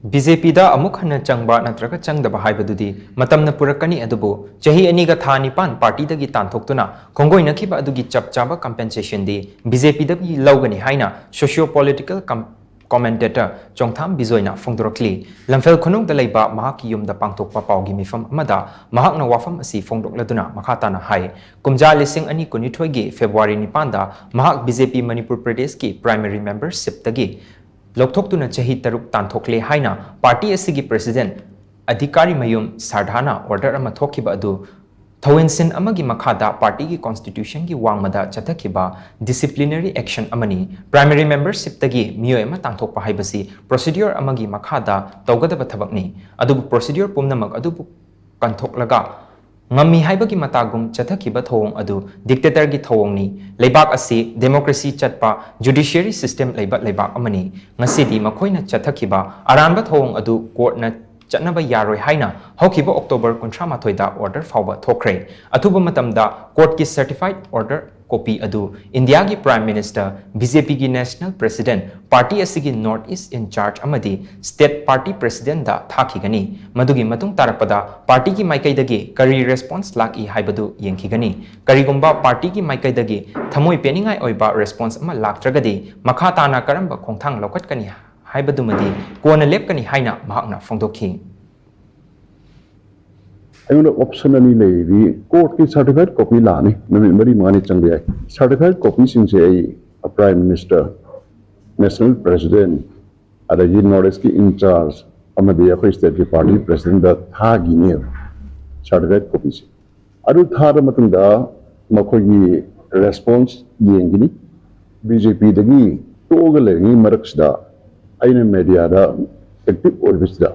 BJP da amuk hanna changba natraga changdaba haibadudi matamna purakkani adubu Chahi aniga thani pan party dagi Tanthoktuna Khongoinakhiba Adugi Chap Chabba compensation di BJP da Lougani haina Socio political Commentator Chongtham Bijoy na phongdorakli lamfel khunung da leiba mahaki yum da pangthokpa paugi mifam amada mahakna wafam asi phongdokladuna makhata na hai kumja lising ani kunithoi gi February ni panda mahak BJP Manipur Pradesh ki primary membership tagi Tanthoktuna Chahi taruk Tanthokle haina party asigi president adhikari mayum sardhana order ama thokiba adu Thawinsin amagi makhada party ki constitution ki wangmada chathakhiba disciplinary action amani primary membership tagi miyo ama tangthokpa haibasi procedure amagi makhada tawgadaba thabakni adu procedure pumnamak adu kanthoklaga ngami haibagi matagum chathakhiba thawong adu dictator gi thawongni leibak asi democracy chatpa judiciary system leibak amani ngasidi makhoina chathakhiba aranba thawong adu court na Chanaba yaroi haina hokiba October 13 da order fauba thokre athuba matamda court ki certified order copy adu India gi prime minister BJP gi national president party asigi north east in charge amadi state party president da thakigani madugi matung tarapada party ki maikai dagi kari response laki haibadu yengkhigani karigumba party ki maikai dagi thamoi peningai oiba response ama laktragadi makhata na karamba khongthang lokatkani haibadumadi kona lepkani haina mahakna phongdokhi ayuna option ani leiri court ki certified copy lani nami mari mani changbe certified copy sing se ai prime minister national president adagi northeast ki in charge amadi akhoi state ki party president da thagi ne certified copy se adu thara matunda makhoi gi response yengini BJP dagi togale ni maraksda aina media da active orbisda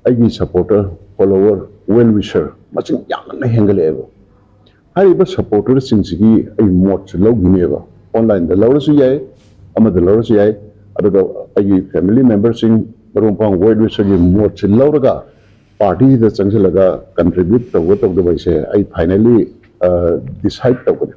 aigi supporter follower well wisher machin yamna hengaleba hariba supporter singsigi ai mot loginiba online da lawrasu yai amada lawrasu yai adaga aigi family members sing barumpang well wisher gi mot lawraga party da changlaga contribute tawga baise ai finally decide tawga